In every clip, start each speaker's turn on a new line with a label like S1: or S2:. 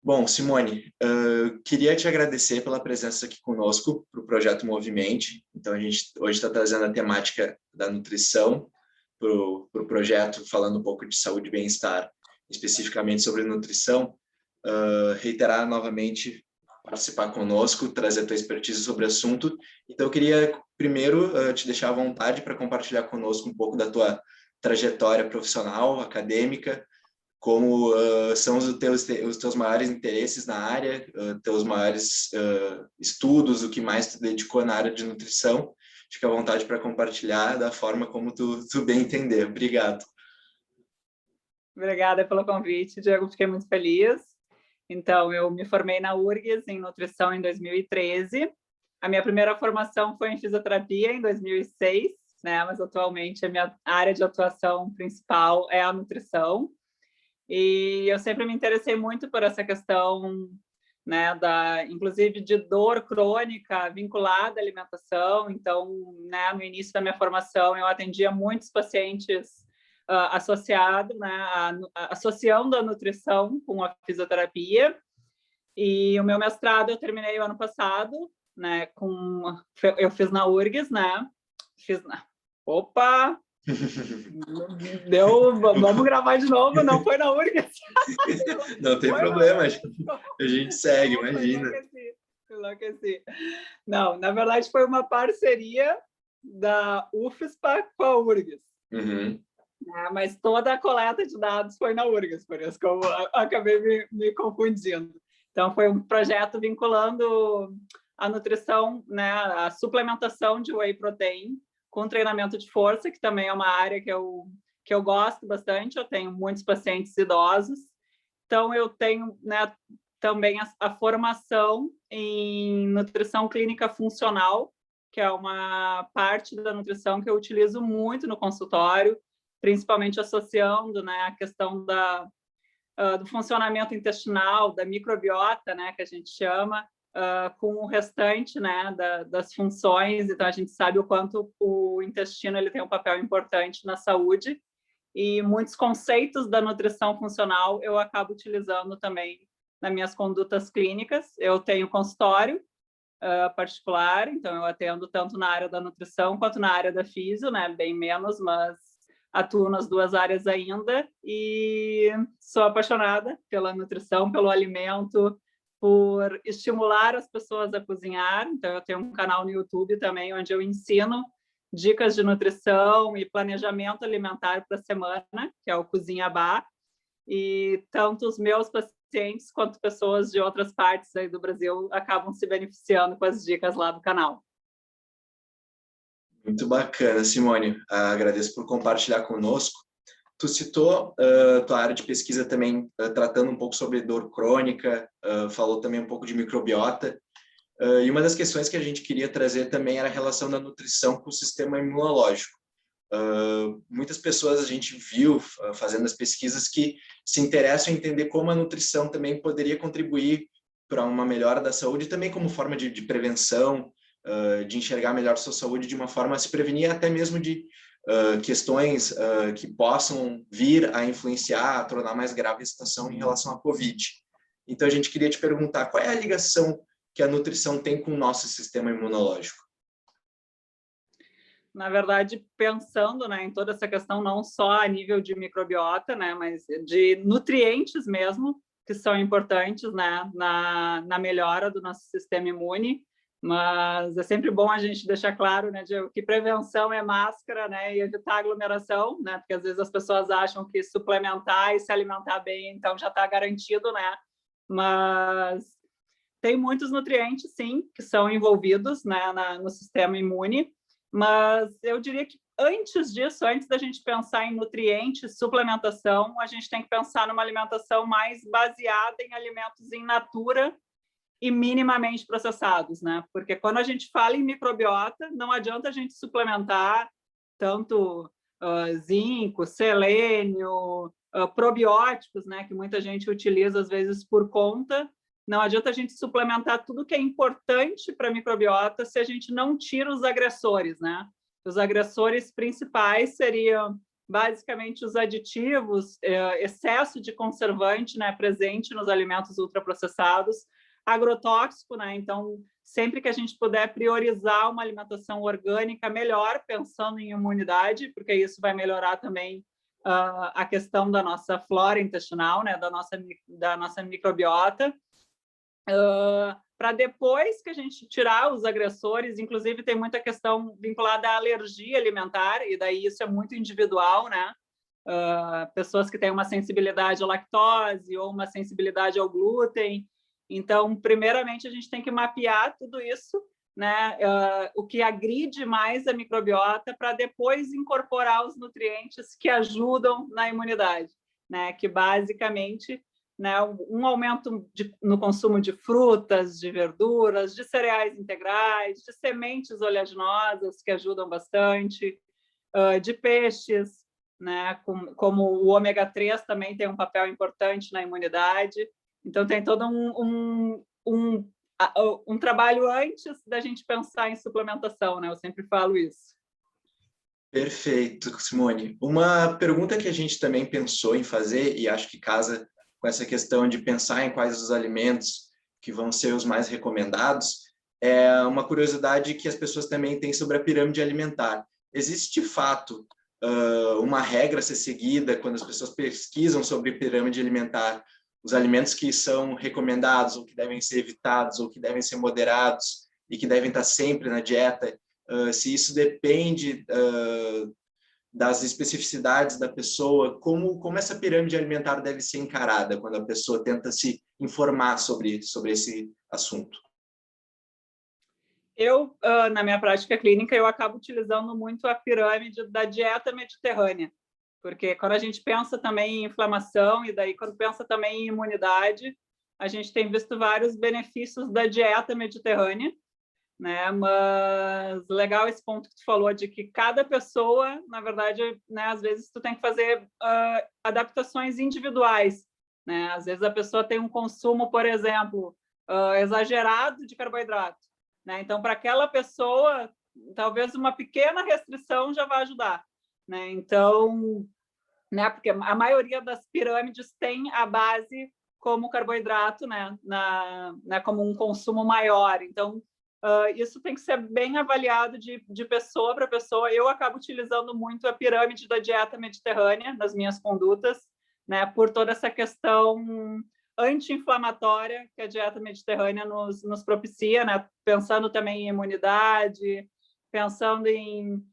S1: Bom, Simone, queria te agradecer pela presença aqui conosco para o Projeto Movimente. Então, a gente hoje está trazendo a temática da nutrição para o projeto, falando um pouco de saúde e bem-estar, especificamente sobre nutrição. Reiterar novamente, participar conosco, trazer a tua expertise sobre o assunto. Então, eu queria primeiro te deixar à vontade para compartilhar conosco um pouco da tua trajetória profissional, acadêmica, como são os teus maiores interesses na área, teus maiores estudos, o que mais tu dedicou na área de nutrição. Fica à vontade para compartilhar da forma como tu bem entender. Obrigado.
S2: Obrigada pelo convite, Diego. Fiquei muito feliz. Então, eu me formei na URGS em nutrição em 2013. A minha primeira formação foi em fisioterapia em 2006, né? Mas atualmente a minha área de atuação principal é a nutrição. E eu sempre me interessei muito por essa questão, né, inclusive de dor crônica vinculada à alimentação. Então, né, no início da minha formação, eu atendia muitos pacientes associados, né, associando a nutrição com a fisioterapia. E o meu mestrado eu terminei o ano passado, né, eu fiz na URGS, né? Opa! Vamos gravar de novo, não foi na URGS.
S1: Não tem problema, a gente segue, imagina.
S2: Enlouqueci. Não, na verdade foi uma parceria da UFSPA com a URGS.
S1: Uhum.
S2: Mas toda a coleta de dados foi na URGS, por isso que eu acabei me confundindo. Então, foi um projeto vinculando a nutrição, né, a suplementação de whey protein com treinamento de força, que também é uma área que eu gosto bastante. Eu tenho muitos pacientes idosos, então eu tenho, né, também a formação em nutrição clínica funcional, que é uma parte da nutrição que eu utilizo muito no consultório, principalmente associando, né, a questão do funcionamento intestinal, da microbiota, né, que a gente chama, com o restante, né, das funções. Então, a gente sabe o quanto o intestino ele tem um papel importante na saúde, e muitos conceitos da nutrição funcional eu acabo utilizando também nas minhas condutas clínicas. Eu tenho consultório particular, então eu atendo tanto na área da nutrição quanto na área da fisio, né, bem menos, mas atuo nas duas áreas ainda, e sou apaixonada pela nutrição, pelo alimento, por estimular as pessoas a cozinhar. Então, eu tenho um canal no YouTube também, onde eu ensino dicas de nutrição e planejamento alimentar para a semana, que é o Cozinha Bar, e tanto os meus pacientes quanto pessoas de outras partes aí do Brasil acabam se beneficiando com as dicas lá do canal.
S1: Muito bacana, Simone. Agradeço por compartilhar conosco. Tu citou tua área de pesquisa também, tratando um pouco sobre dor crônica, falou também um pouco de microbiota. E uma das questões que a gente queria trazer também era a relação da nutrição com o sistema imunológico. Muitas pessoas a gente viu fazendo as pesquisas que se interessam em entender como a nutrição também poderia contribuir para uma melhora da saúde, também como forma de prevenção, de enxergar melhor sua saúde de uma forma a se prevenir até mesmo de questões que possam vir a influenciar, a tornar mais grave a situação em relação à Covid. Então, a gente queria te perguntar, qual é a ligação que a nutrição tem com o nosso sistema imunológico?
S2: Na verdade, pensando, né, em toda essa questão, não só a nível de microbiota, né, mas de nutrientes mesmo, que são importantes, né, na melhora do nosso sistema imune. Mas é sempre bom a gente deixar claro, né, Diego, que prevenção é máscara, né, e evitar aglomeração, né, porque às vezes as pessoas acham que suplementar e se alimentar bem, então já está garantido, né, mas tem muitos nutrientes, sim, que são envolvidos, né, no sistema imune, mas eu diria que antes disso, antes da gente pensar em nutrientes, suplementação, a gente tem que pensar numa alimentação mais baseada em alimentos in natura e minimamente processados, né? Porque quando a gente fala em microbiota, não adianta a gente suplementar tanto zinco, selênio, probióticos, né? Que muita gente utiliza às vezes por conta. Não adianta a gente suplementar tudo que é importante para a microbiota se a gente não tira os agressores, né? Os agressores principais seriam basicamente os aditivos, excesso de conservante, né, presente nos alimentos ultraprocessados, agrotóxico, né, então sempre que a gente puder priorizar uma alimentação orgânica, melhor, pensando em imunidade, porque isso vai melhorar também a questão da nossa flora intestinal, né, da nossa microbiota, para depois que a gente tirar os agressores, inclusive tem muita questão vinculada à alergia alimentar, e daí isso é muito individual, né? Pessoas que têm uma sensibilidade à lactose ou uma sensibilidade ao glúten. Então, primeiramente, a gente tem que mapear tudo isso, né? O que agride mais a microbiota, para depois incorporar os nutrientes que ajudam na imunidade, né? Que basicamente, né, um aumento no consumo de frutas, de verduras, de cereais integrais, de sementes oleaginosas, que ajudam bastante, de peixes, né, como o ômega 3 também tem um papel importante na imunidade. Então, tem todo um trabalho antes da gente pensar em suplementação, né? Eu sempre falo isso.
S1: Perfeito, Simone. Uma pergunta que a gente também pensou em fazer, e acho que casa com essa questão de pensar em quais os alimentos que vão ser os mais recomendados, é uma curiosidade que as pessoas também têm sobre a pirâmide alimentar. Existe, de fato, uma regra a ser seguida quando as pessoas pesquisam sobre pirâmide alimentar, os alimentos que são recomendados, ou que devem ser evitados, ou que devem ser moderados, e que devem estar sempre na dieta, se isso depende das especificidades da pessoa, como essa pirâmide alimentar deve ser encarada quando a pessoa tenta se informar sobre esse assunto?
S2: Eu, na minha prática clínica, eu acabo utilizando muito a pirâmide da dieta mediterrânea, porque quando a gente pensa também em inflamação, e daí quando pensa também em imunidade, a gente tem visto vários benefícios da dieta mediterrânea, né? Mas legal esse ponto que tu falou, de que cada pessoa, na verdade, né, às vezes tu tem que fazer adaptações individuais, né? Às vezes a pessoa tem um consumo, por exemplo, exagerado de carboidrato, né? Então, para aquela pessoa, talvez uma pequena restrição já vai ajudar, né? Então, né, porque a maioria das pirâmides tem a base como carboidrato, né, como um consumo maior. Então, isso tem que ser bem avaliado de pessoa para pessoa. Eu acabo utilizando muito a pirâmide da dieta mediterrânea nas minhas condutas, né, por toda essa questão anti-inflamatória que a dieta mediterrânea nos propicia, né, pensando também em imunidade, pensando em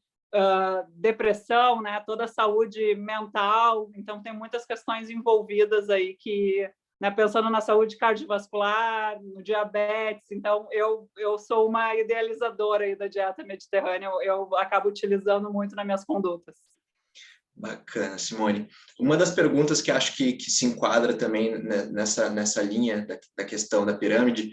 S2: depressão, né, toda a saúde mental. Então, tem muitas questões envolvidas aí que, né, pensando na saúde cardiovascular, no diabetes. Então, eu sou uma idealizadora aí da dieta mediterrânea, eu acabo utilizando muito nas minhas condutas.
S1: Bacana, Simone. Uma das perguntas que acho que se enquadra também nessa linha da questão da pirâmide,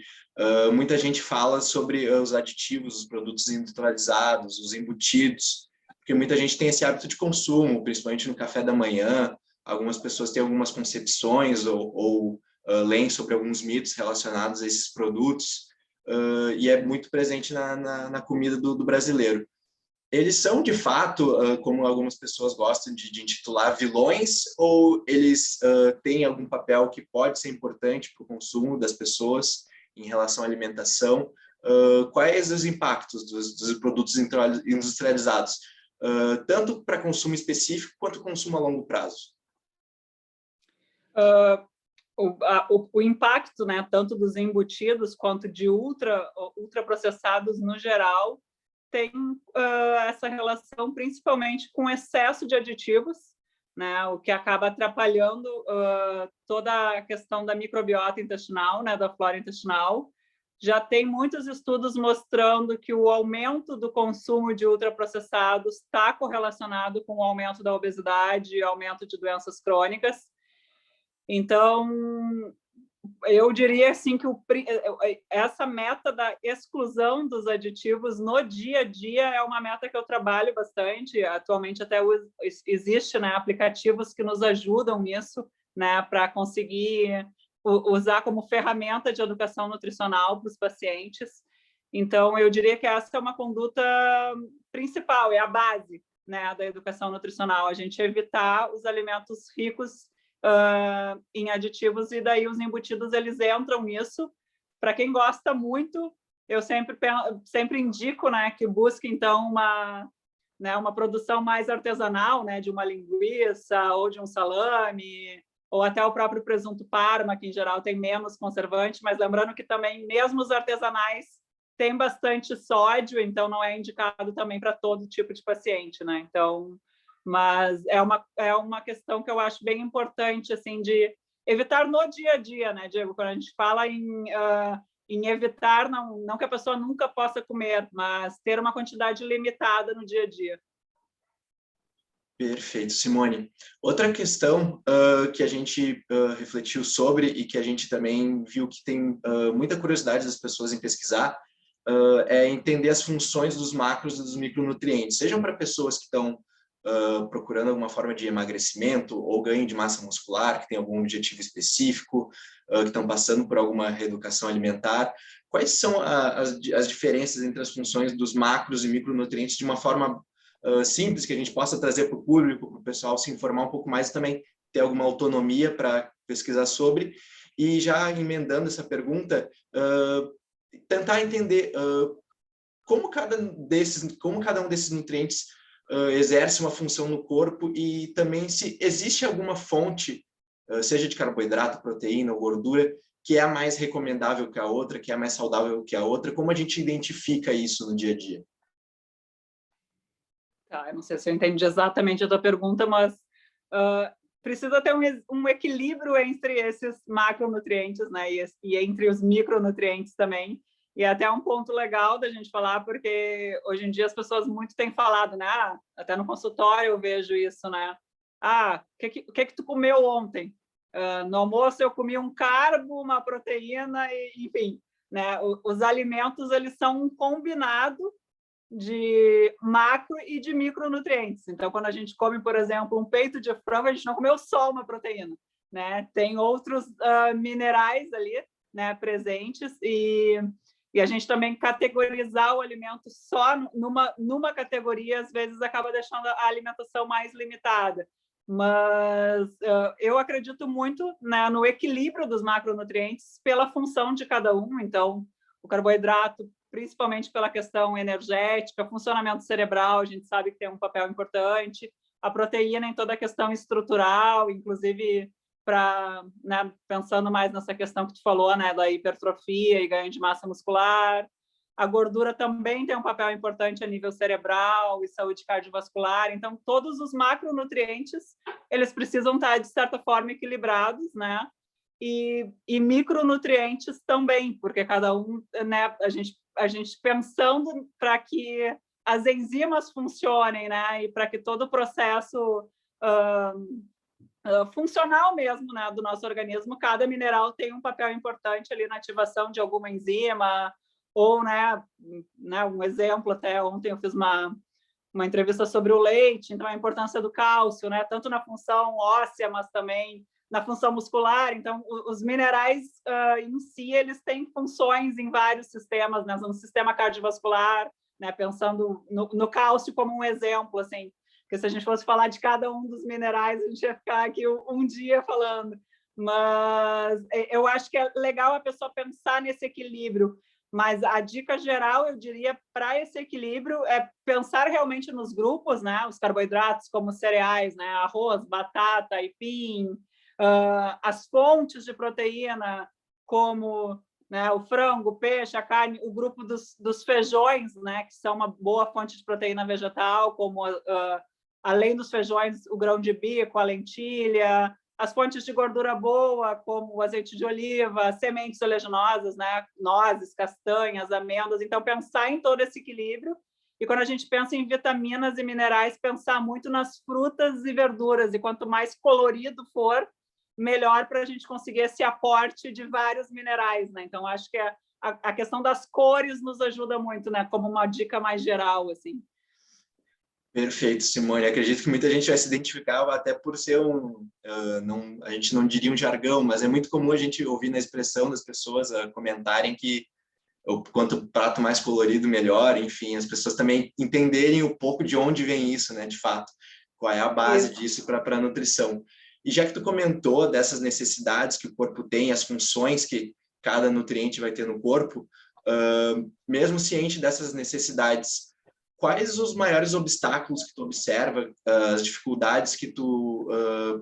S1: muita gente fala sobre os aditivos, os produtos industrializados, os embutidos, porque muita gente tem esse hábito de consumo, principalmente no café da manhã. Algumas pessoas têm algumas concepções ou leem sobre alguns mitos relacionados a esses produtos, e é muito presente na comida do brasileiro. Eles são, de fato, como algumas pessoas gostam de intitular, vilões, ou eles têm algum papel que pode ser importante para o consumo das pessoas em relação à alimentação? Quais os impactos dos produtos industrializados, tanto para consumo específico quanto consumo a longo prazo?
S2: O impacto, né, tanto dos embutidos quanto de ultraprocessados no geral, tem essa relação principalmente com excesso de aditivos, né, o que acaba atrapalhando toda a questão da microbiota intestinal, né, da flora intestinal. Já tem muitos estudos mostrando que o aumento do consumo de ultraprocessados está correlacionado com o aumento da obesidade e aumento de doenças crônicas. Então, eu diria assim que essa meta da exclusão dos aditivos no dia a dia é uma meta que eu trabalho bastante. Atualmente até existe, né, aplicativos que nos ajudam nisso, né, para conseguir usar como ferramenta de educação nutricional para os pacientes. Então, eu diria que essa é uma conduta principal, é a base, né, da educação nutricional, a gente evitar os alimentos ricos em aditivos, e daí os embutidos eles entram nisso. Para quem gosta muito, eu sempre indico, né, que busque então uma produção mais artesanal, né, de uma linguiça ou de um salame, ou até o próprio presunto Parma, que em geral tem menos conservante, mas lembrando que também mesmo os artesanais têm bastante sódio, então não é indicado também para todo tipo de paciente, né? Então, mas é uma questão que eu acho bem importante, assim, de evitar no dia a dia, né, Diego? Quando a gente fala em evitar, não que a pessoa nunca possa comer, mas ter uma quantidade limitada no dia a dia.
S1: Perfeito, Simone. Outra questão que a gente refletiu sobre e que a gente também viu que tem muita curiosidade das pessoas em pesquisar é entender as funções dos macros e dos micronutrientes, sejam para pessoas que estão procurando alguma forma de emagrecimento ou ganho de massa muscular, que tem algum objetivo específico, que estão passando por alguma reeducação alimentar. Quais são as diferenças entre as funções dos macros e micronutrientes de uma forma simples, que a gente possa trazer para o público, para o pessoal se informar um pouco mais e também ter alguma autonomia para pesquisar sobre? E já emendando essa pergunta, tentar entender como cada um desses nutrientes exerce uma função no corpo, e também se existe alguma fonte, seja de carboidrato, proteína ou gordura, que é a mais recomendável que a outra, que é a mais saudável que a outra. Como a gente identifica isso no dia a dia?
S2: Tá, eu não sei se eu entendi exatamente a tua pergunta, mas precisa ter um equilíbrio entre esses macronutrientes, né, e entre os micronutrientes também. E até um ponto legal da gente falar, porque hoje em dia as pessoas muito têm falado, né? Até no consultório eu vejo isso, né? O que tu comeu ontem? No almoço eu comi um carbo, uma proteína, enfim, né? Os alimentos, eles são um combinado de macro e de micronutrientes. Então, quando a gente come, por exemplo, um peito de frango, a gente não comeu só uma proteína, né? Tem outros minerais ali, né, presentes, e a gente também categorizar o alimento só numa categoria, às vezes acaba deixando a alimentação mais limitada. Mas eu acredito muito, né, no equilíbrio dos macronutrientes pela função de cada um. Então, o carboidrato, principalmente pela questão energética, funcionamento cerebral, a gente sabe que tem um papel importante. A proteína em toda a questão estrutural, inclusive né, pensando mais nessa questão que tu falou, né, da hipertrofia e ganho de massa muscular. A gordura também tem um papel importante a nível cerebral e saúde cardiovascular. Então, todos os macronutrientes, eles precisam estar, de certa forma, equilibrados, né? E micronutrientes também, porque cada um, né, a gente pensando para que as enzimas funcionem, né, e para que todo o processo funcional mesmo, né, do nosso organismo, cada mineral tem um papel importante ali na ativação de alguma enzima, ou, né, um exemplo, até ontem eu fiz uma entrevista sobre o leite, então a importância do cálcio, né, tanto na função óssea, mas também na função muscular. Então, os minerais em si, eles têm funções em vários sistemas, né, no sistema cardiovascular, né, pensando no cálcio como um exemplo, assim, porque se a gente fosse falar de cada um dos minerais, a gente ia ficar aqui um dia falando. Mas eu acho que é legal a pessoa pensar nesse equilíbrio. Mas a dica geral, eu diria, para esse equilíbrio é pensar realmente nos grupos, né? Os carboidratos como cereais, né? Arroz, batata, aipim, as fontes de proteína como, né, o frango, o peixe, a carne, o grupo dos feijões, né? Que são uma boa fonte de proteína vegetal, como além dos feijões, o grão de bico, a lentilha, as fontes de gordura boa, como o azeite de oliva, sementes oleaginosas, né? Nozes, castanhas, amêndoas. Então, pensar em todo esse equilíbrio. E quando a gente pensa em vitaminas e minerais, pensar muito nas frutas e verduras. E quanto mais colorido for, melhor para a gente conseguir esse aporte de vários minerais, né? Então, acho que a questão das cores nos ajuda muito, né? Como uma dica mais geral, assim.
S1: Perfeito, Simone. Acredito que muita gente vai se identificar, até por ser a gente não diria um jargão, mas é muito comum a gente ouvir na expressão das pessoas comentarem que quanto prato mais colorido, melhor, enfim, as pessoas também entenderem um pouco de onde vem isso, né, de fato, qual é a base disso para a nutrição. E já que tu comentou dessas necessidades que o corpo tem, as funções que cada nutriente vai ter no corpo, mesmo ciente dessas necessidades, quais os maiores obstáculos que tu observa, as dificuldades que tu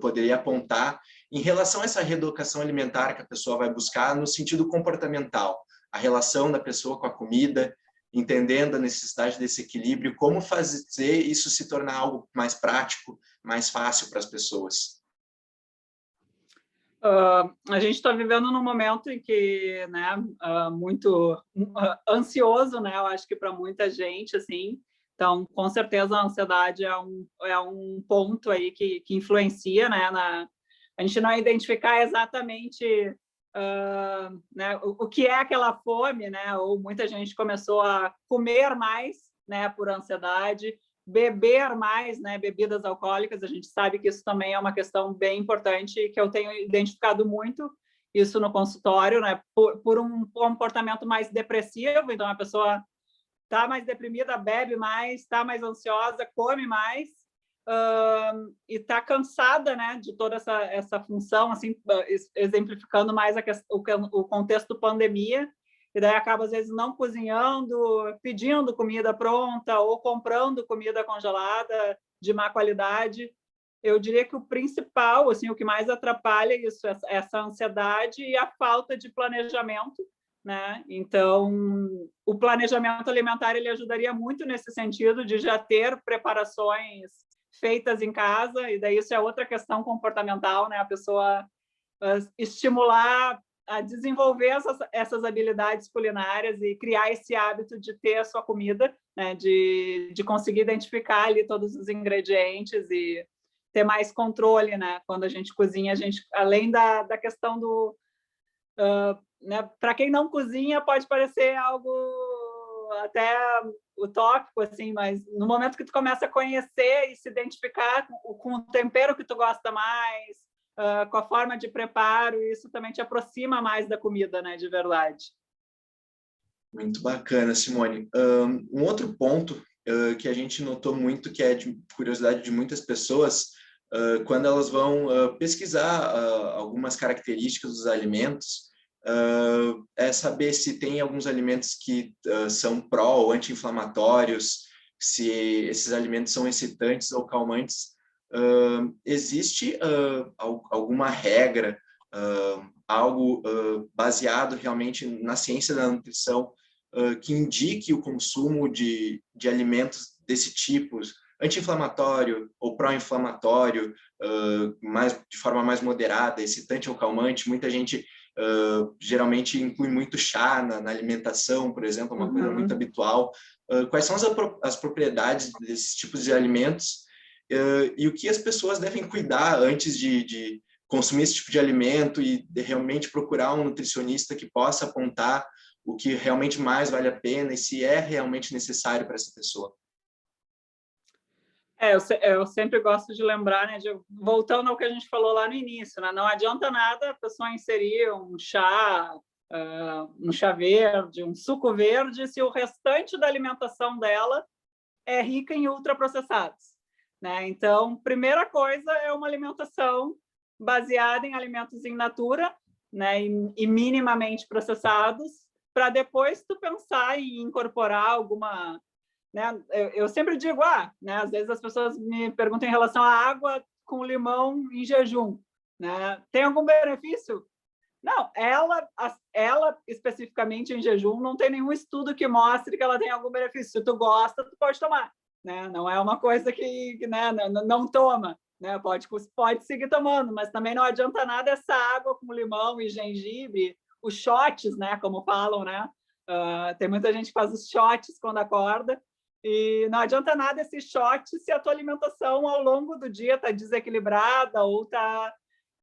S1: poderia apontar em relação a essa reeducação alimentar que a pessoa vai buscar no sentido comportamental, a relação da pessoa com a comida, entendendo a necessidade desse equilíbrio, como fazer isso se tornar algo mais prático, mais fácil para as pessoas?
S2: A gente está vivendo num momento em que, né, muito ansioso, né, eu acho que para muita gente, assim, então, com certeza, a ansiedade é um ponto aí que influencia, né, a gente não identificar exatamente né, o que é aquela fome, né, ou muita gente começou a comer mais, né, por ansiedade, beber mais, né, bebidas alcoólicas. A gente sabe que isso também é uma questão bem importante, que eu tenho identificado muito isso no consultório, né, por um comportamento mais depressivo. Então, a pessoa está mais deprimida, bebe mais, está mais ansiosa, come mais, e está cansada, né, de toda essa função, assim, exemplificando mais o contexto pandemia. E daí acaba, às vezes, não cozinhando, pedindo comida pronta ou comprando comida congelada de má qualidade. Eu diria que o principal, assim, o que mais atrapalha isso, essa ansiedade e a falta de planejamento, né? Então, o planejamento alimentar ele ajudaria muito nesse sentido de já ter preparações feitas em casa, e daí isso é outra questão comportamental, né? A pessoa estimular a desenvolver essas habilidades culinárias e criar esse hábito de ter a sua comida, né? De conseguir identificar ali todos os ingredientes e ter mais controle, né? Quando a gente cozinha, a gente, além da questão do... né? Para quem não cozinha, pode parecer algo até utópico, assim, mas no momento que tu começa a conhecer e se identificar com o tempero que tu gosta mais, com a forma de preparo, isso também te aproxima mais da comida, né, de verdade.
S1: Muito bacana, Simone. Um outro ponto que a gente notou muito, que é de curiosidade de muitas pessoas, quando elas vão pesquisar algumas características dos alimentos, é saber se tem alguns alimentos que são pró ou anti-inflamatórios, se esses alimentos são excitantes ou calmantes. Existe alguma regra, algo baseado realmente na ciência da nutrição que indique o consumo de alimentos desse tipo, anti-inflamatório ou pró-inflamatório, de forma mais moderada, excitante ou calmante? Muita gente geralmente inclui muito chá na alimentação, por exemplo, é uma coisa muito habitual. Quais são as propriedades desses tipos de alimentos e o que as pessoas devem cuidar antes de consumir esse tipo de alimento e de realmente procurar um nutricionista que possa apontar o que realmente mais vale a pena e se é realmente necessário para essa pessoa?
S2: Eu sempre gosto de lembrar, né, voltando ao que a gente falou lá no início, né, não adianta nada a pessoa inserir um chá verde, um suco verde, se o restante da alimentação dela é rica em ultraprocessados, né? Então, primeira coisa é uma alimentação baseada em alimentos in natura, né, e minimamente processados, para depois tu pensar em incorporar alguma... Né? Eu sempre digo, né? Às vezes as pessoas me perguntam em relação à água com limão em jejum, né? Tem algum benefício? Não, ela especificamente em jejum não tem nenhum estudo que mostre que ela tem algum benefício. Se tu gosta, tu pode tomar, né? Não é uma coisa que né, não toma, né? Pode seguir tomando, mas também não adianta nada essa água com limão e gengibre, os shots, né? Como falam, né? Tem muita gente que faz os shots quando acorda. E não adianta nada esse shot se a tua alimentação ao longo do dia está desequilibrada ou está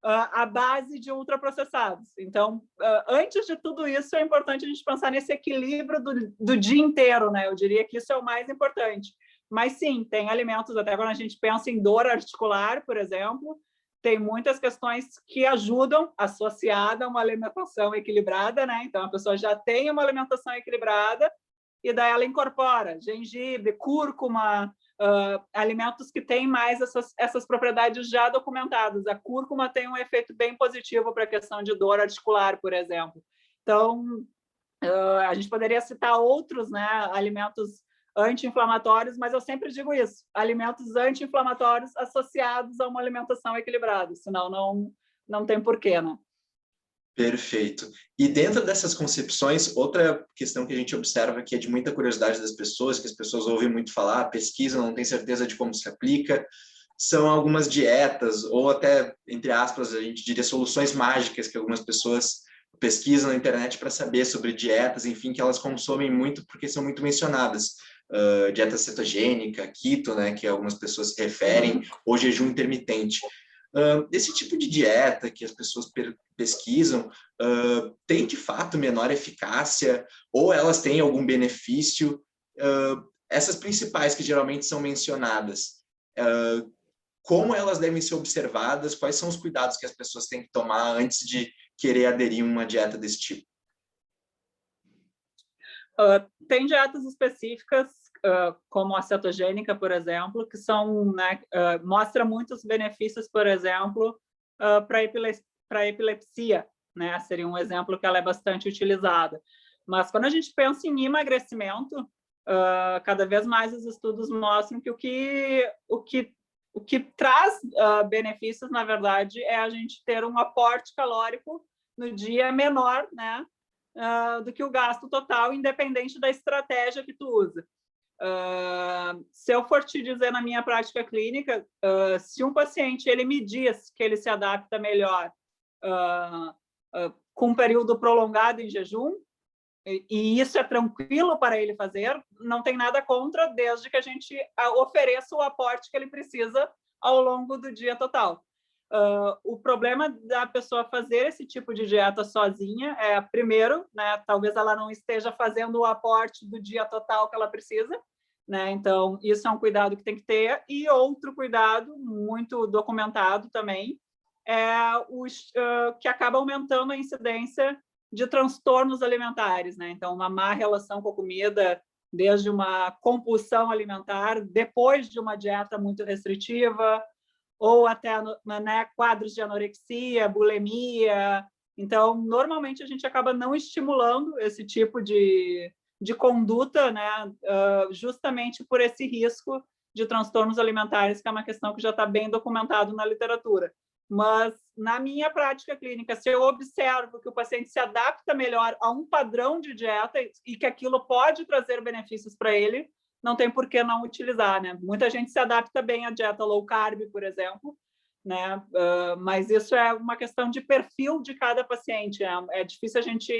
S2: à base de ultraprocessados. Então, antes de tudo isso, é importante a gente pensar nesse equilíbrio do dia inteiro, né? Eu diria que isso é o mais importante. Mas sim, tem alimentos, até quando a gente pensa em dor articular, por exemplo, tem muitas questões que ajudam, associada a uma alimentação equilibrada, né? Então, a pessoa já tem uma alimentação equilibrada e daí ela incorpora gengibre, cúrcuma, alimentos que têm mais essas propriedades já documentadas. A cúrcuma tem um efeito bem positivo para a questão de dor articular, por exemplo. Então, a gente poderia citar outros, né, alimentos anti-inflamatórios, mas eu sempre digo isso, alimentos anti-inflamatórios associados a uma alimentação equilibrada, senão não tem porquê, né?
S1: Perfeito. E dentro dessas concepções, outra questão que a gente observa que é de muita curiosidade das pessoas, que as pessoas ouvem muito falar, pesquisam, não tem certeza de como se aplica, são algumas dietas, ou até, entre aspas, a gente diria soluções mágicas que algumas pessoas pesquisam na internet para saber sobre dietas, enfim, que elas consomem muito porque são muito mencionadas. Dieta cetogênica, keto, né, que algumas pessoas se referem, ou jejum intermitente. Esse tipo de dieta que as pessoas pesquisam tem de fato menor eficácia ou elas têm algum benefício? Essas principais que geralmente são mencionadas, como elas devem ser observadas? Quais são os cuidados que as pessoas têm que tomar antes de querer aderir a uma dieta desse tipo?
S2: Tem dietas específicas, como a cetogênica, por exemplo, que são, né, mostra muitos benefícios, por exemplo, para epilepsia, né? Seria um exemplo que ela é bastante utilizada. Mas quando a gente pensa em emagrecimento, cada vez mais os estudos mostram que o que traz benefícios, na verdade, é a gente ter um aporte calórico no dia menor, né, do que o gasto total, independente da estratégia que tu usa. Se eu for te dizer na minha prática clínica, se um paciente ele me diz que ele se adapta melhor com um período prolongado em jejum, e isso é tranquilo para ele fazer, não tem nada contra, desde que a gente ofereça o aporte que ele precisa ao longo do dia total. O problema da pessoa fazer esse tipo de dieta sozinha é, primeiro, né, talvez ela não esteja fazendo o aporte do dia total que ela precisa, né? Então, isso é um cuidado que tem que ter. E outro cuidado, muito documentado também, é que acaba aumentando a incidência de transtornos alimentares, né? Então, uma má relação com a comida, desde uma compulsão alimentar, depois de uma dieta muito restritiva, ou até, né, quadros de anorexia, bulimia. Então, normalmente, a gente acaba não estimulando esse tipo de conduta, né, justamente por esse risco de transtornos alimentares, que é uma questão que já está bem documentado na literatura. Mas, na minha prática clínica, se eu observo que o paciente se adapta melhor a um padrão de dieta e que aquilo pode trazer benefícios para ele, não tem por que não utilizar, né? Muita gente se adapta bem à dieta low carb, por exemplo, né? Mas isso é uma questão de perfil de cada paciente. É difícil a gente...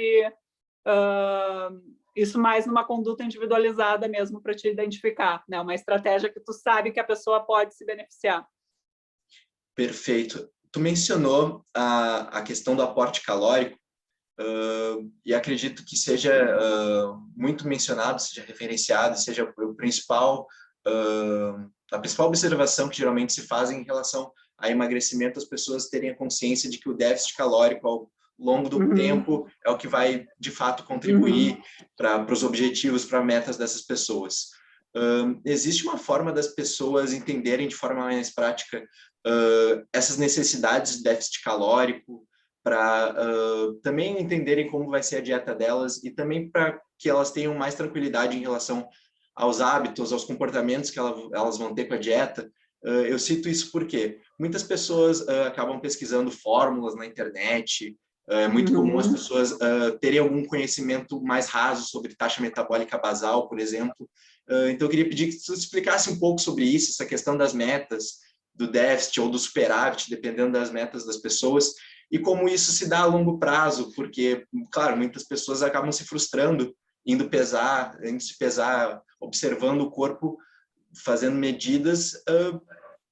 S2: isso mais numa conduta individualizada mesmo para te identificar, né? Uma estratégia que tu sabe que a pessoa pode se beneficiar.
S1: Perfeito. Tu mencionou a questão do aporte calórico, e acredito que seja muito mencionado, seja referenciado, seja a principal observação que geralmente se faz em relação a emagrecimento, as pessoas terem a consciência de que o déficit calórico ao longo do tempo é o que vai, de fato, contribuir para os objetivos, para metas dessas pessoas. Existe uma forma das pessoas entenderem de forma mais prática essas necessidades de déficit calórico, para também entenderem como vai ser a dieta delas e também para que elas tenham mais tranquilidade em relação aos hábitos, aos comportamentos que elas vão ter com a dieta. Eu cito isso porque muitas pessoas acabam pesquisando fórmulas na internet. É muito comum as pessoas terem algum conhecimento mais raso sobre taxa metabólica basal, por exemplo. Então, eu queria pedir que você explicasse um pouco sobre isso, essa questão das metas, do déficit ou do superávit, dependendo das metas das pessoas, e como isso se dá a longo prazo, porque, claro, muitas pessoas acabam se frustrando, indo se pesar, observando o corpo, fazendo medidas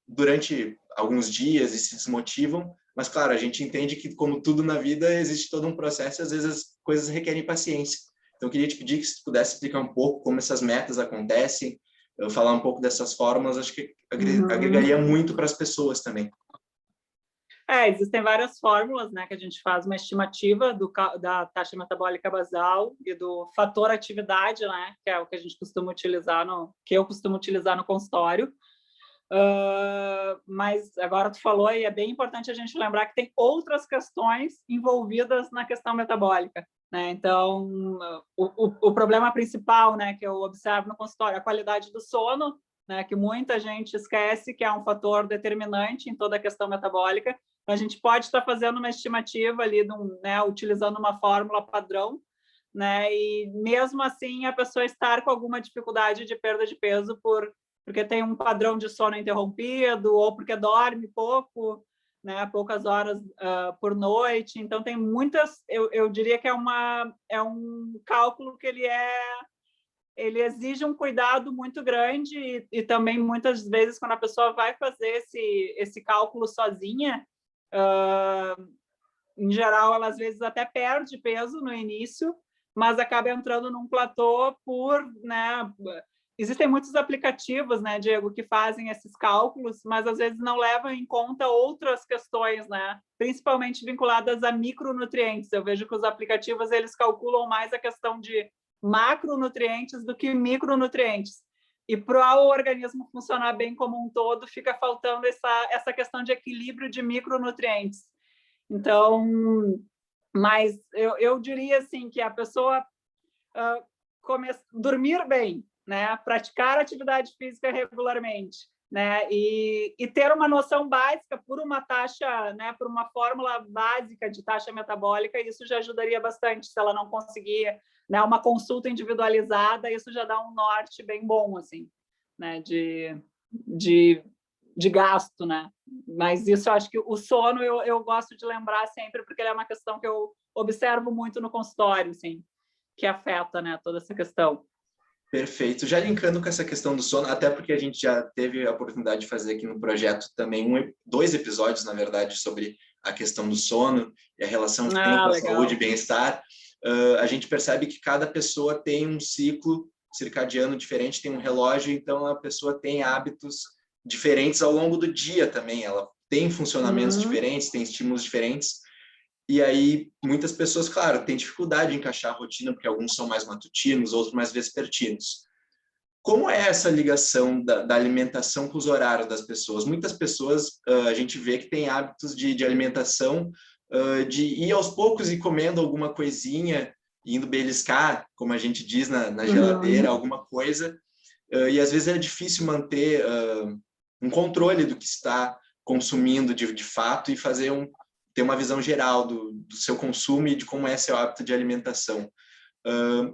S1: durante alguns dias e se desmotivam, mas, claro, a gente entende que, como tudo na vida, existe todo um processo e, às vezes, as coisas requerem paciência. Então, eu queria te pedir que você pudesse explicar um pouco como essas metas acontecem, falar um pouco dessas fórmulas, acho que agregaria muito para as pessoas também.
S2: Existem várias fórmulas, né, que a gente faz uma estimativa da taxa metabólica basal e do fator atividade, né, que é o que a gente costuma utilizar que eu costumo utilizar no consultório. Mas agora tu falou, e é bem importante a gente lembrar que tem outras questões envolvidas na questão metabólica, né? Então, o problema principal, né, que eu observo no consultório é a qualidade do sono, né, que muita gente esquece que é um fator determinante em toda a questão metabólica. Então, a gente pode estar fazendo uma estimativa ali, né, utilizando uma fórmula padrão, né, e mesmo assim a pessoa estar com alguma dificuldade de perda de peso porque tem um padrão de sono interrompido ou porque dorme pouco, né, poucas horas por noite. Então, tem muitas... Eu diria que é um cálculo que ele exige um cuidado muito grande e também, muitas vezes, quando a pessoa vai fazer esse cálculo sozinha, em geral, ela às vezes até perde peso no início, mas acaba entrando num platô né, existem muitos aplicativos, né, Diego, que fazem esses cálculos, mas às vezes não levam em conta outras questões, né, principalmente vinculadas a micronutrientes. Eu vejo que os aplicativos eles calculam mais a questão de macronutrientes do que micronutrientes. E para o organismo funcionar bem como um todo, fica faltando essa questão de equilíbrio de micronutrientes. Então, mas eu diria assim que a pessoa dormir bem, né, praticar atividade física regularmente, né, e ter uma noção básica por uma taxa, né, por uma fórmula básica de taxa metabólica, isso já ajudaria bastante. Se ela não conseguir, né, uma consulta individualizada, isso já dá um norte bem bom, assim, né, de gasto, né? Mas isso eu acho que o sono eu gosto de lembrar sempre, porque ele é uma questão que eu observo muito no consultório, assim, que afeta, né, toda essa questão.
S1: Perfeito. Já linkando com essa questão do sono, até porque a gente já teve a oportunidade de fazer aqui no projeto também 2 episódios, na verdade, sobre a questão do sono e a relação que tem com a saúde e bem-estar. A gente percebe que cada pessoa tem um ciclo circadiano diferente, tem um relógio, então a pessoa tem hábitos diferentes ao longo do dia também. Ela tem funcionamentos diferentes, tem estímulos diferentes. E aí, muitas pessoas, claro, têm dificuldade de encaixar a rotina, porque alguns são mais matutinos, outros mais vespertinos. Como é essa ligação da alimentação com os horários das pessoas? Muitas pessoas, a gente vê que tem hábitos de alimentação, de ir aos poucos e comendo alguma coisinha, indo beliscar, como a gente diz na geladeira, alguma coisa, e às vezes é difícil manter um controle do que está consumindo de fato e ter uma visão geral do seu consumo e de como é seu hábito de alimentação.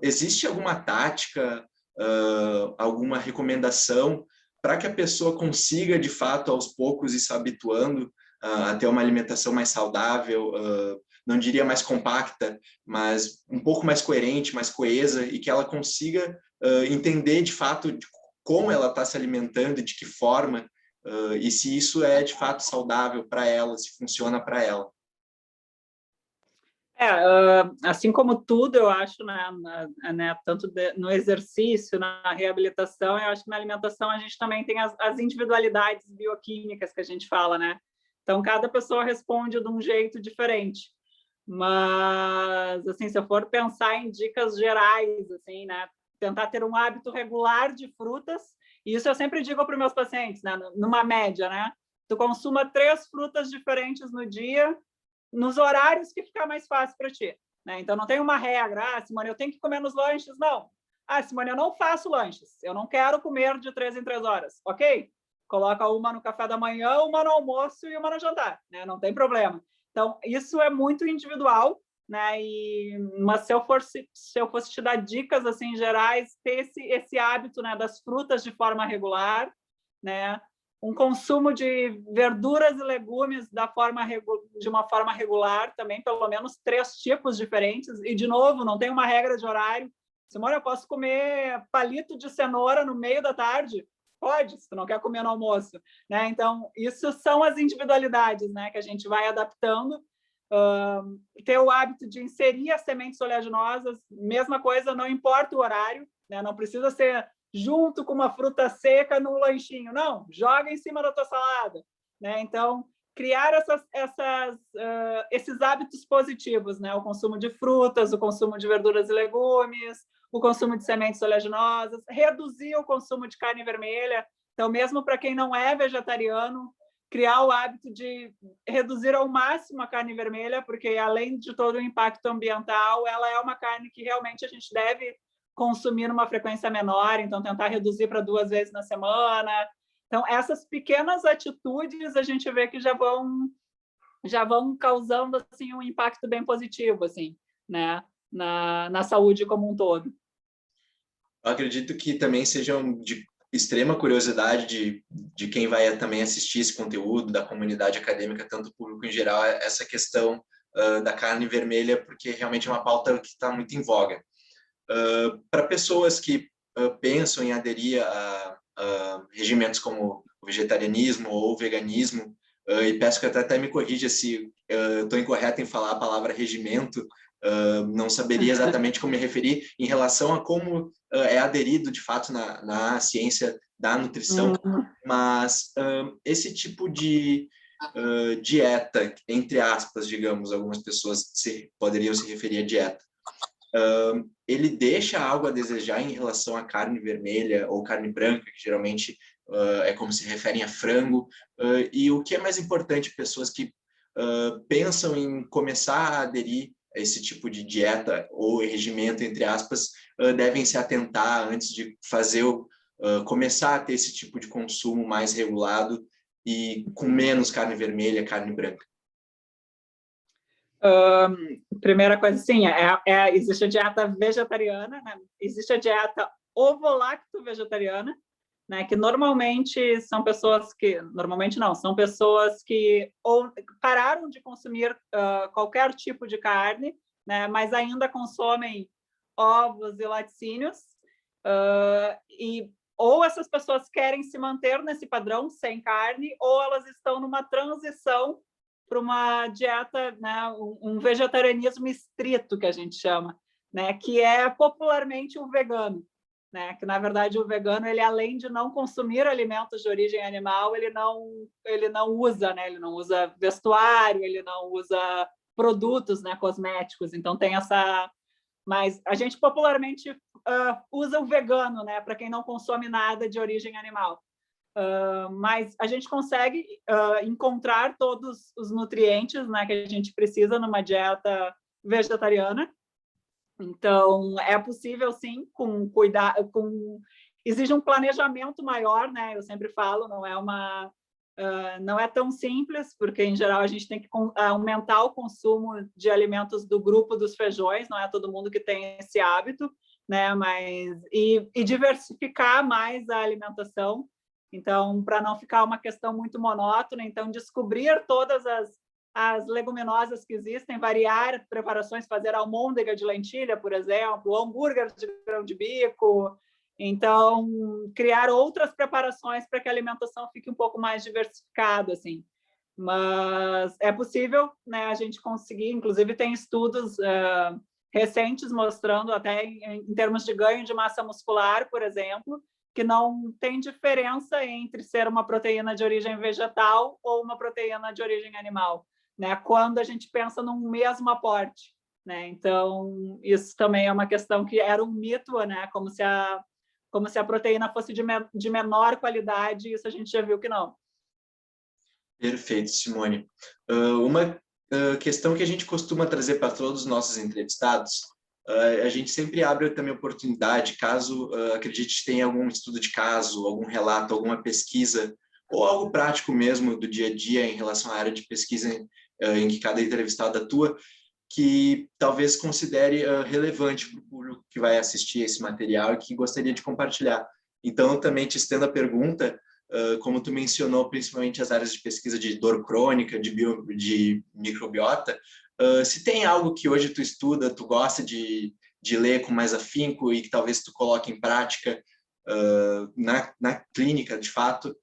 S1: Existe alguma tática, alguma recomendação para que a pessoa consiga, de fato, aos poucos, ir se habituando a ter uma alimentação mais saudável, não diria mais compacta, mas um pouco mais coerente, mais coesa, e que ela consiga entender, de fato, de como ela está se alimentando, de que forma, e se isso é de fato saudável para ela, se funciona para ela.
S2: Assim como tudo, eu acho, né, tanto no exercício, na reabilitação, eu acho que na alimentação a gente também tem as individualidades bioquímicas que a gente fala, né? Então, cada pessoa responde de um jeito diferente. Mas, assim, se eu for pensar em dicas gerais, assim, né, tentar ter um hábito regular de frutas. E isso eu sempre digo para os meus pacientes, né, numa média, né? Tu consuma 3 frutas diferentes no dia, nos horários que ficar mais fácil para ti, né? Então, não tem uma regra, Simone, eu tenho que comer nos lanches, não. Simone, eu não faço lanches, eu não quero comer de 3 em 3 horas, ok? Coloca uma no café da manhã, uma no almoço e uma no jantar, né? Não tem problema. Então, isso é muito individual, né? Mas se eu fosse te dar dicas assim gerais, ter esse hábito, né, das frutas de forma regular, né? Um consumo de verduras e legumes de uma forma regular também, pelo menos 3 tipos diferentes. E, de novo, não tem uma regra de horário. Simone, eu posso comer palito de cenoura no meio da tarde? Pode, se tu não quer comer no almoço, né? Então, isso são as individualidades, né, que a gente vai adaptando. Ter o hábito de inserir as sementes oleaginosas, mesma coisa, não importa o horário, né? Não precisa ser junto com uma fruta seca no lanchinho, não, joga em cima da tua salada, né? Então, criar esses hábitos positivos, né? O consumo de frutas, o consumo de verduras e legumes, o consumo de sementes oleaginosas, reduzir o consumo de carne vermelha. Então, mesmo para quem não é vegetariano, criar o hábito de reduzir ao máximo a carne vermelha, porque, além de todo o impacto ambiental, ela é uma carne que realmente a gente deve consumir numa frequência menor, então tentar reduzir para 2 vezes na semana. Então, essas pequenas atitudes a gente vê que já vão causando assim, um impacto bem positivo assim, né? na saúde como um todo.
S1: Eu acredito que também sejam de extrema curiosidade de quem vai também assistir esse conteúdo, da comunidade acadêmica, tanto o público em geral, essa questão da carne vermelha, porque realmente é uma pauta que está muito em voga. Para pessoas que pensam em aderir a regimentos como o vegetarianismo ou o veganismo, e peço que até me corrija se estou incorreto em falar a palavra regimento, não saberia exatamente como me referir em relação a como é aderido de fato na ciência da nutrição, mas esse tipo de dieta, entre aspas, digamos, algumas pessoas poderiam se referir a dieta, ele deixa algo a desejar em relação à carne vermelha ou carne branca, que geralmente é como se referem a frango, e o que é mais importante, pessoas que pensam em começar a aderir a esse tipo de dieta ou regimento, entre aspas, devem se atentar antes de começar a ter esse tipo de consumo mais regulado e com menos carne vermelha, carne branca?
S2: Primeira coisa, sim, existe a dieta vegetariana, né? Existe a dieta ovo-lacto-vegetariana, né? Que normalmente são pessoas que... Normalmente não, são pessoas que ou pararam de consumir qualquer tipo de carne, né? Mas ainda consomem ovos e laticínios, ou essas pessoas querem se manter nesse padrão sem carne, ou elas estão numa transição para uma dieta, né, um vegetarianismo estrito, que a gente chama, né, que é popularmente o vegano, né, que, na verdade, o vegano, ele, além de não consumir alimentos de origem animal, ele não usa, né, ele não usa vestuário, ele não usa produtos, né, cosméticos, então tem essa... Mas a gente popularmente usa o vegano, né, para quem não consome nada de origem animal. Mas a gente consegue encontrar todos os nutrientes, né, que a gente precisa numa dieta vegetariana. Então, é possível, sim, com cuidado, exige um planejamento maior, né? Eu sempre falo, não é tão simples, porque, em geral, a gente tem que aumentar o consumo de alimentos do grupo dos feijões, não é todo mundo que tem esse hábito, né? E diversificar mais a alimentação. Então, para não ficar uma questão muito monótona, então, descobrir todas as leguminosas que existem, variar preparações, fazer almôndega de lentilha, por exemplo, hambúrguer de grão de bico. Então, criar outras preparações para que a alimentação fique um pouco mais diversificada, assim. Mas é possível, né, a gente conseguir, inclusive tem estudos recentes mostrando, até em termos de ganho de massa muscular, por exemplo, que não tem diferença entre ser uma proteína de origem vegetal ou uma proteína de origem animal, né? Quando a gente pensa num mesmo aporte, né? Então, isso também é uma questão que era um mito, né? Como se a proteína fosse de menor qualidade, isso a gente já viu que não.
S1: Perfeito, Simone. Uma questão que a gente costuma trazer para todos os nossos entrevistados, a gente sempre abre também oportunidade, caso acredite tenha algum estudo de caso, algum relato, alguma pesquisa, ou algo prático mesmo do dia a dia em relação à área de pesquisa em que cada entrevistado atua, que talvez considere relevante para o público que vai assistir esse material e que gostaria de compartilhar. Então, eu também te estendo a pergunta, como tu mencionou, principalmente as áreas de pesquisa de dor crônica, de microbiota, se tem algo que hoje tu estuda, tu gosta de ler com mais afinco e que talvez tu coloque em prática na clínica, de fato,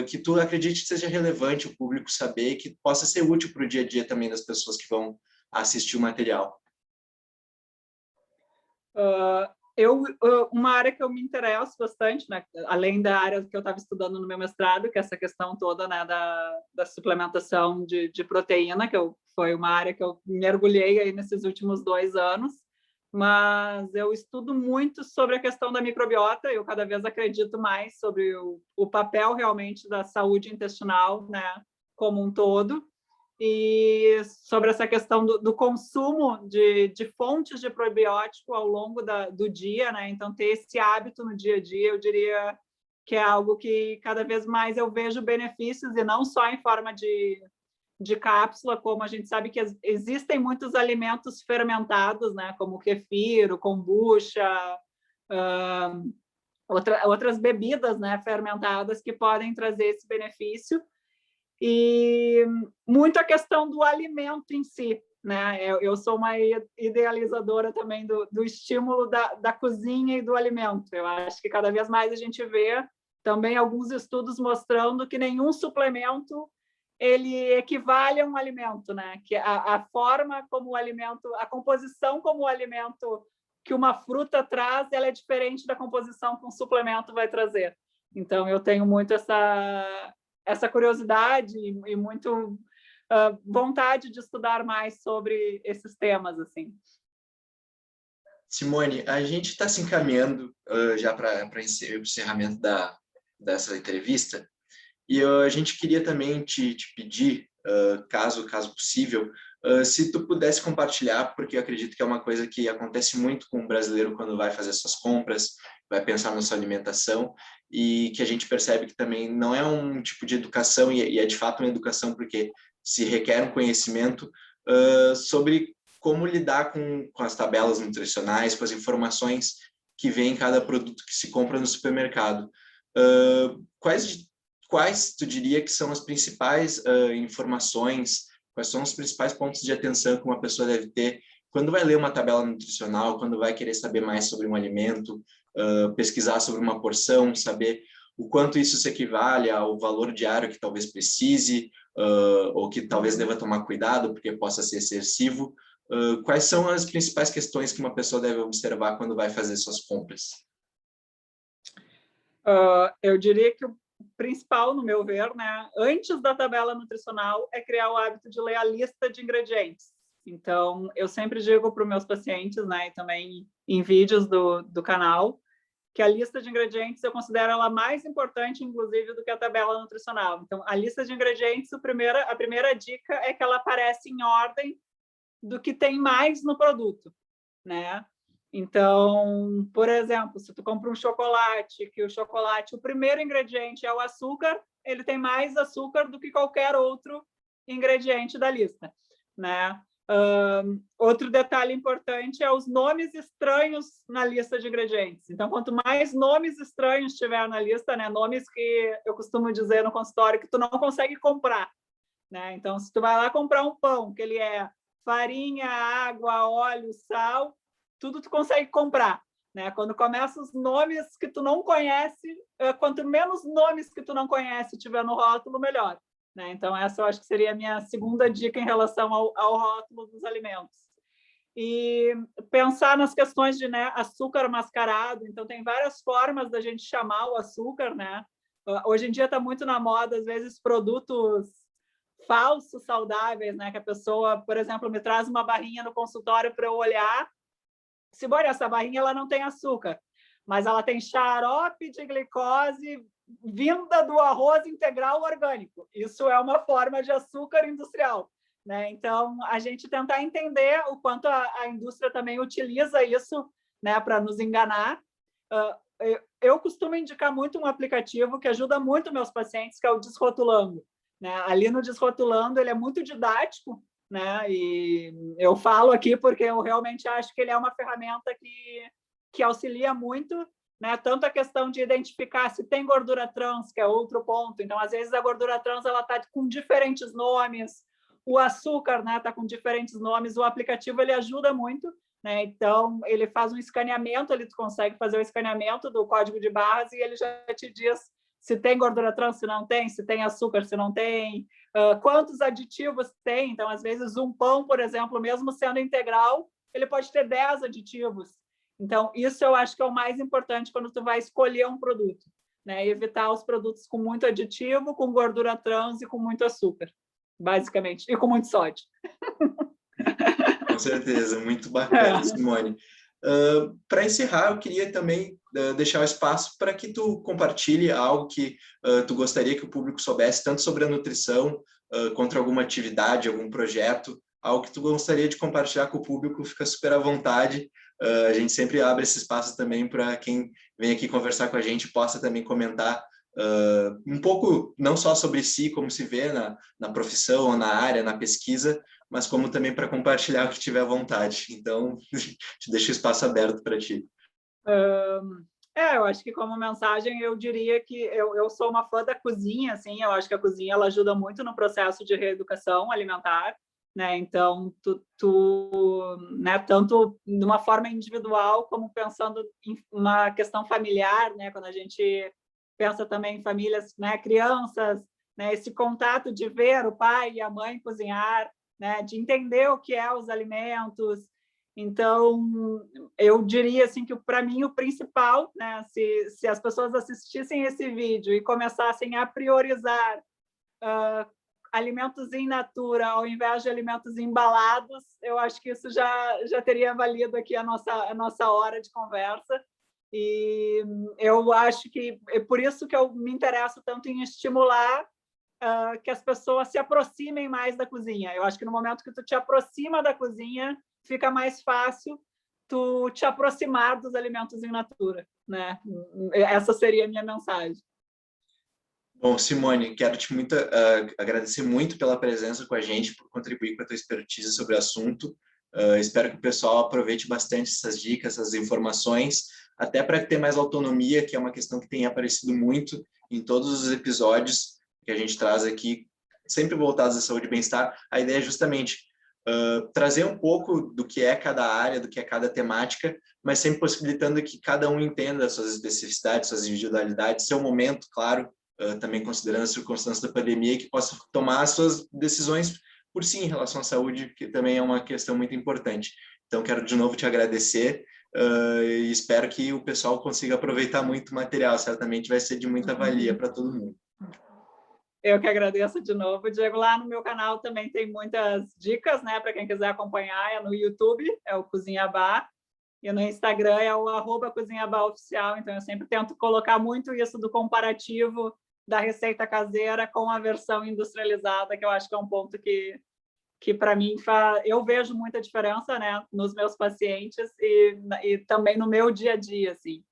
S1: que tu acredite que seja relevante o público saber e que possa ser útil para o dia a dia também das pessoas que vão assistir o material.
S2: Uma área que eu me interesso bastante, né, além da área que eu estava estudando no meu mestrado, que é essa questão toda, né, da suplementação de proteína, foi uma área que eu mergulhei aí nesses últimos 2 anos, mas eu estudo muito sobre a questão da microbiota, eu cada vez acredito mais sobre o papel realmente da saúde intestinal, né, como um todo, e sobre essa questão do consumo de fontes de probiótico ao longo do dia, né? Então, ter esse hábito no dia a dia, eu diria que é algo que cada vez mais eu vejo benefícios, e não só em forma de cápsula, como a gente sabe que existem muitos alimentos fermentados, né? Como o kefir, o kombucha, outras bebidas, né? Fermentadas que podem trazer esse benefício. E muito a questão do alimento em si, né? Eu sou uma idealizadora também do estímulo da cozinha e do alimento. Eu acho que cada vez mais a gente vê também alguns estudos mostrando que nenhum suplemento ele equivale a um alimento, né? Que a forma como o alimento, a composição como o alimento que uma fruta traz, ela é diferente da composição que um suplemento vai trazer. Então, eu tenho muito essa curiosidade e muito vontade de estudar mais sobre esses temas, assim.
S1: Simone, a gente está se encaminhando já para o encerramento dessa entrevista, e a gente queria também te pedir, caso possível, se tu pudesse compartilhar, porque eu acredito que é uma coisa que acontece muito com o brasileiro quando vai fazer suas compras, vai pensar na sua alimentação, e que a gente percebe que também não é um tipo de educação, e é de fato uma educação porque se requer um conhecimento sobre como lidar com as tabelas nutricionais, com as informações que vem em cada produto que se compra no supermercado. Quais tu diria que são as principais informações, quais são os principais pontos de atenção que uma pessoa deve ter quando vai ler uma tabela nutricional, quando vai querer saber mais sobre um alimento, pesquisar sobre uma porção, saber o quanto isso se equivale ao valor diário que talvez precise, ou que talvez deva tomar cuidado porque possa ser excessivo. Quais são as principais questões que uma pessoa deve observar quando vai fazer suas compras?
S2: Eu diria que o principal, no meu ver, né, antes da tabela nutricional, é criar o hábito de ler a lista de ingredientes. Então, eu sempre digo para os meus pacientes, né, e também em vídeos do canal, que a lista de ingredientes eu considero ela mais importante, inclusive, do que a tabela nutricional. Então, a lista de ingredientes, a primeira dica é que ela aparece em ordem do que tem mais no produto, né? Então, por exemplo, se tu compra um chocolate, que o primeiro ingrediente é o açúcar, ele tem mais açúcar do que qualquer outro ingrediente da lista, né? Outro detalhe importante é os nomes estranhos na lista de ingredientes. Então, quanto mais nomes estranhos tiver na lista, né, nomes que eu costumo dizer no consultório que tu não consegue comprar, né? Então, se tu vai lá comprar um pão, que ele é farinha, água, óleo, sal, tudo tu consegue comprar, né? Quando começa os nomes que tu não conhece, quanto menos nomes que tu não conhece tiver no rótulo, melhor, né? Então, essa eu acho que seria a minha segunda dica em relação ao rótulo dos alimentos. E pensar nas questões de, né, açúcar mascarado. Então, tem várias formas da gente chamar o açúcar, né? Hoje em dia está muito na moda, às vezes, produtos falsos saudáveis, né? Que a pessoa, por exemplo, me traz uma barrinha no consultório para eu olhar. Se olha, essa barrinha ela não tem açúcar, mas ela tem xarope de glicose vinda do arroz integral orgânico. Isso é uma forma de açúcar industrial, né? Então, a gente tentar entender o quanto a indústria também utiliza isso, né, para nos enganar. Eu costumo indicar muito um aplicativo que ajuda muito meus pacientes, que é o Desrotulando, né? Ali no Desrotulando, ele é muito didático, né? E eu falo aqui porque eu realmente acho que ele é uma ferramenta que auxilia muito, né? Tanto a questão de identificar se tem gordura trans, que é outro ponto. Então, às vezes, a gordura trans ela está com diferentes nomes, o açúcar, né, está com diferentes nomes. O aplicativo ele ajuda muito, né? Então, ele faz um escaneamento, ele consegue fazer o escaneamento do código de barras e ele já te diz se tem gordura trans, se não tem, se tem açúcar, se não tem, quantos aditivos tem. Então, às vezes, um pão, por exemplo, mesmo sendo integral, ele pode ter 10 aditivos. Então, isso eu acho que é o mais importante quando tu vai escolher um produto, né? Evitar os produtos com muito aditivo, com gordura trans e com muito açúcar, basicamente, e com muito sódio.
S1: Com certeza, muito bacana,
S2: É.
S1: Simone. Para encerrar, eu queria também deixar o espaço para que tu compartilhe algo que tu gostaria que o público soubesse, tanto sobre a nutrição, quanto alguma atividade, algum projeto, algo que tu gostaria de compartilhar com o público, fica super à vontade. A gente sempre abre esse espaço também para quem vem aqui conversar com a gente possa também comentar um pouco, não só sobre si, como se vê na profissão, na área, na pesquisa, mas como também para compartilhar o que tiver à vontade. Então, te deixo o espaço aberto para ti.
S2: Eu acho que como mensagem eu diria que eu sou uma fã da cozinha, assim, eu acho que a cozinha ela ajuda muito no processo de reeducação alimentar, né? Então, né, tanto de uma forma individual como pensando em uma questão familiar, né? Quando a gente pensa também em famílias, né, crianças, né, esse contato de ver o pai e a mãe cozinhar, né, de entender o que é os alimentos. Então, eu diria assim que para mim o principal, né, se as pessoas assistissem esse vídeo e começassem a priorizar alimentos in natura ao invés de alimentos embalados, eu acho que isso já teria valido aqui a nossa hora de conversa. E eu acho que é por isso que eu me interesso tanto em estimular que as pessoas se aproximem mais da cozinha. Eu acho que no momento que tu te aproxima da cozinha, fica mais fácil tu te aproximar dos alimentos in natura, né? Essa seria a minha mensagem.
S1: Bom, Simone, quero te agradecer muito pela presença com a gente, por contribuir com a tua expertise sobre o assunto. Espero que o pessoal aproveite bastante essas dicas, essas informações, até para ter mais autonomia, que é uma questão que tem aparecido muito em todos os episódios que a gente traz aqui, sempre voltados à saúde e bem-estar. A ideia é justamente trazer um pouco do que é cada área, do que é cada temática, mas sempre possibilitando que cada um entenda as suas especificidades, suas individualidades, seu momento, claro, também considerando as circunstâncias da pandemia, que possa tomar as suas decisões por si em relação à saúde, que também é uma questão muito importante. Então, quero de novo te agradecer e espero que o pessoal consiga aproveitar muito o material, certamente vai ser de muita valia para todo mundo.
S2: Eu que agradeço de novo, Diego. Lá no meu canal também tem muitas dicas, né? Para quem quiser acompanhar, é no YouTube, é o Cozinha Bar, e no Instagram é o @cozinhabaroficial. Então, eu sempre tento colocar muito isso do comparativo da receita caseira com a versão industrializada, que eu acho que é um ponto que para mim, eu vejo muita diferença, né? Nos meus pacientes e também no meu dia a dia, assim.